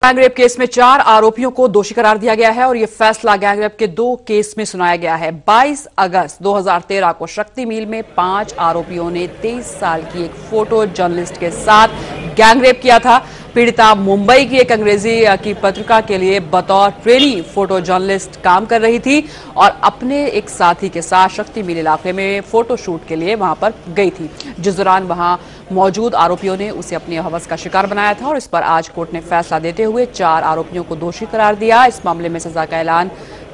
Gangrape case में 4 आरोपियों को दोषी करार दिया गया है और यह फैसला गैंगरेप के 2 केस में सुनाया गया है। 22 अगस्त 2013 को शक्ति मिल में 5 आरोपियों ने 23 साल की एक फोटो जर्नलिस्ट के साथ गैंगरेप किया था। पीड़िता मुंबई की एक अंग्रेजी की पत्रिका के लिए बतौर ट्रेनी फोटो जर्नलिस्ट काम कर रही थी और अपने एक साथी के साथ शक्ति मिल इलाके में फोटो शूट के लिए वहां पर गई थी, जिस दौरान वहां मौजूद आरोपियों ने उसे अपनी हवस का शिकार बनाया था और इस पर आज कोर्ट ने फैसला देते हुए 4 आरोपियों को दोषी करार दिया। इस मामले में सजा का ऐलान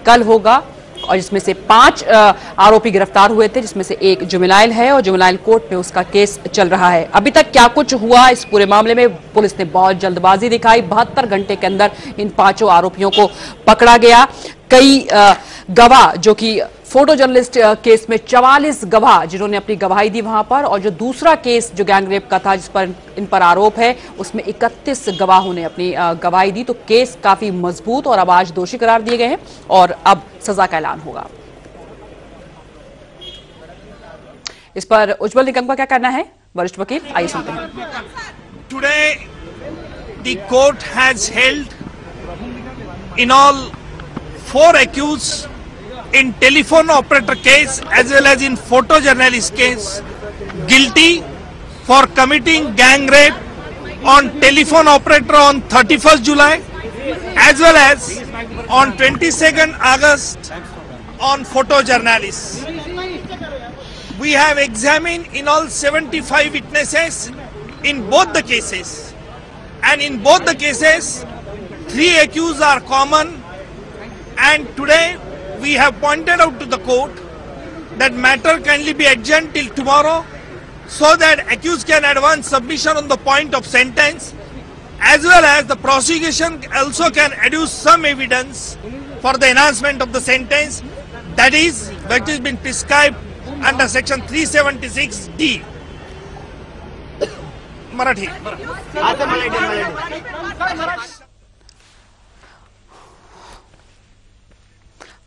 कल होगा और इसमें से 5 आरोपी गिरफ्तार हुए थे, जिसमें से एक जुमेनाइल है और जुमेनाइल कोर्ट में उसका केस चल रहा है। अभी तक क्या कुछ हुआ इस पूरे मामले में, पुलिस ने बहुत जल्दबाजी दिखाई। 72 घंटे के अंदर इन 5 आरोपियों को पकड़ा गया। कई गवाह जो कि फोटो जर्नलिस्ट केस में 44 गवाह जिन्होंने अपनी गवाही दी वहां पर, और जो दूसरा केस जो गैंगरेप का था जिस पर इन पर आरोप है उसमें 31 गवाहों ने अपनी गवाही दी। तो केस काफी मजबूत और अब आज दोषी करार दिए गए हैं और अब सजा का ऐलान होगा। इस पर उज्जवल निकम का क्या कहना है, वरिष्ठ वकील, आइए सुनते हैं। Today the court has held in all 4 accused in telephone operator case as well as in photojournalist case guilty for committing gang rape on telephone operator on 31st July as well as on 22nd August on photojournalist. We have examined in all 75 witnesses in both the cases, and in both the cases 3 accused are common, and today we have pointed out to the court that matter kindly be adjourned till tomorrow so that accused can advance submission on the point of sentence, as well as the prosecution also can adduce some evidence for the enhancement of the sentence, that is which has been prescribed under section 376D. Marathi.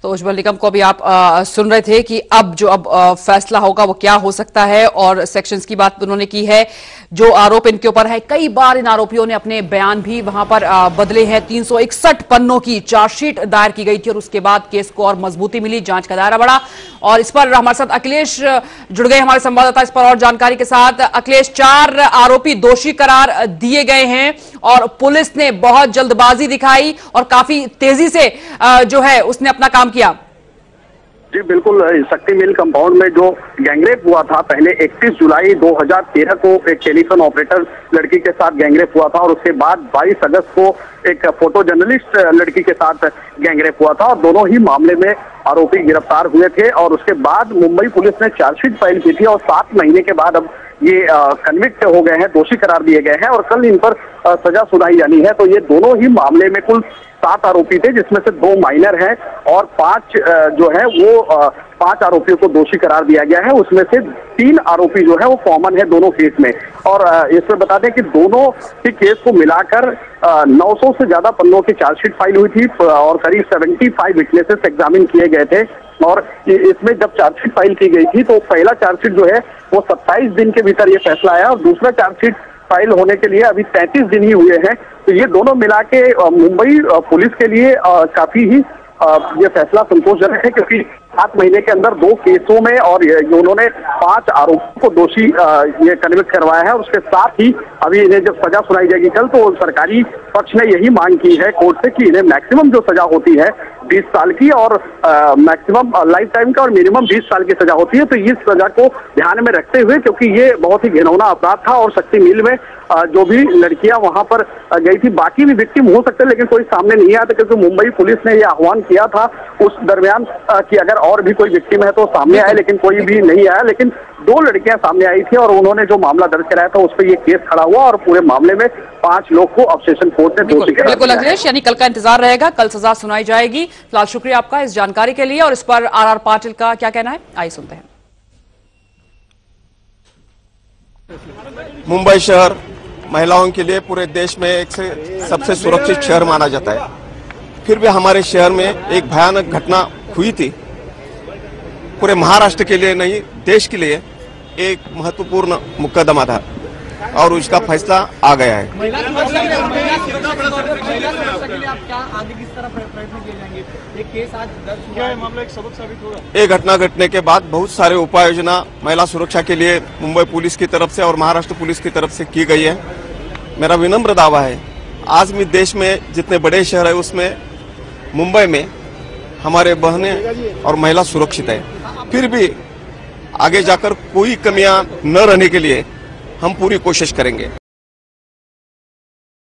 तो उज्जवल निकम को भी आप सुन रहे थे कि अब जो फैसला होगा वो क्या हो सकता है, और सेक्शंस की बात उन्होंने की है जो आरोप इनके ऊपर है। कई बार इन आरोपियों ने अपने बयान भी वहां पर बदले हैं। 361 पन्नों की चार्जशीट दायर की गई थी और उसके बाद केस को और मजबूती मिली, जांच का दायरा बढ़ा। और इस पर हमारे साथ अखिलेश जुड़ गए, हमारे संवाददाता, इस पर और जानकारी के साथ। अखिलेश, 4 आरोपी दोषी करार दिए गए हैं और पुलिस ने बहुत जल्दबाजी दिखाई और काफी तेजी से जो है उसने अपना काम किया। जी बिल्कुल, शक्ति मिल कंपाउंड में जो गैंगरेप हुआ था, पहले 31 जुलाई 2013 को एक टेलीफोन ऑपरेटर लड़की के साथ गैंगरेप हुआ था और उसके बाद 22 अगस्त को एक फोटो जर्नलिस्ट लड़की के साथ गैंगरेप हुआ था और दोनों ही मामले में आरोपी गिरफ्तार हुए थे। और उसके बाद मुंबई पुलिस ने चार्जशीट फाइल की थी और 7 महीने के बाद अब ये कन्विक्ट हो गए हैं, दोषी करार दिए गए हैं और कल इन पर सजा सुनाई जानी है। तो ये दोनों ही मामले में कुल 7 आरोपी थे, जिसमें से 2 माइनर हैं और 5 जो है वो 5 आरोपियों को दोषी करार दिया गया है। उसमें से 3 आरोपी जो है वो कॉमन है दोनों केस में। और इसमें बता दें कि दोनों ही केस को मिलाकर 900 से ज्यादा पन्नों की चार्जशीट फाइल हुई थी और करीब 75 विटनेसेस एग्जामिन किए गए थे। और इसमें जब चार्जशीट फाइल की गई थी तो पहला चार्जशीट जो है वो 27 दिन के भीतर ये फैसला आया और दूसरा चार्जशीट फाइल होने के लिए अभी 33 दिन ही हुए हैं। तो ये दोनों मिला के मुंबई पुलिस के लिए काफी ही ये फैसला संतोषजनक है, क्योंकि 7 महीने के अंदर 2 केसों में और उन्होंने 5 आरोपियों को दोषी ये कन्विक्ट करवाया है। और उसके साथ ही अभी इन्हें जब सजा सुनाई जाएगी कल, तो सरकारी पक्ष ने यही मांग की है कोर्ट से कि इन्हें मैक्सिमम जो सजा होती है 20 साल की और मैक्सिमम लाइफ टाइम का और मिनिमम 20 साल की सजा होती है। तो इस सजा को ध्यान में रखते हुए, क्योंकि ये बहुत ही घिनौना अपराध था और शक्ति मिल में जो भी लड़कियां वहां पर गई थी, बाकी भी विक्टिम हो सकते लेकिन कोई सामने नहीं आया था, क्योंकि मुंबई पुलिस ने यह आह्वान किया था उस दरमियान कि अगर और भी कोई विक्टिम है तो सामने आए, लेकिन कोई भी नहीं आया। लेकिन 2 लड़कियां सामने आई थी और उन्होंने जो मामला दर्ज कराया था उस पर ये केस खड़ा हुआ और पूरे मामले में 5 लोग को अब सेशन कोर्ट ने दोषी करार दिया। बिल्कुल अखिलेश, यानी कल का इंतजार रहेगा, कल सजा सुनाई जाएगी। फिलहाल शुक्रिया आपका इस जानकारी के लिए। और इस पर आर पाटिल का क्या कहना है, आइए सुनते हैं। मुंबई शहर महिलाओं के लिए पूरे देश में एक से सबसे सुरक्षित शहर माना जाता है, फिर भी हमारे शहर में एक भयानक घटना हुई थी। पूरे महाराष्ट्र के लिए नहीं, देश के लिए एक महत्वपूर्ण मुकदमा था। और उसका फैसला आ गया है। महिला सुरक्षा के लिए आप क्या आगे किस तरह प्रयत्न किए जाएंगे? एक केस आज दर्ज हुआ है, मामला एक सबक साबित होगा। ये घटना घटने के बाद बहुत सारे उपाय योजना महिला सुरक्षा के लिए मुंबई पुलिस की तरफ से और महाराष्ट्र पुलिस की तरफ से की गई है। मेरा विनम्र दावा है, आज भी देश में जितने बड़े शहर है उसमें मुंबई में हमारे बहनें और महिला सुरक्षित है। फिर भी आगे जाकर कोई कमियां न रहने के लिए हम पूरी कोशिश करेंगे।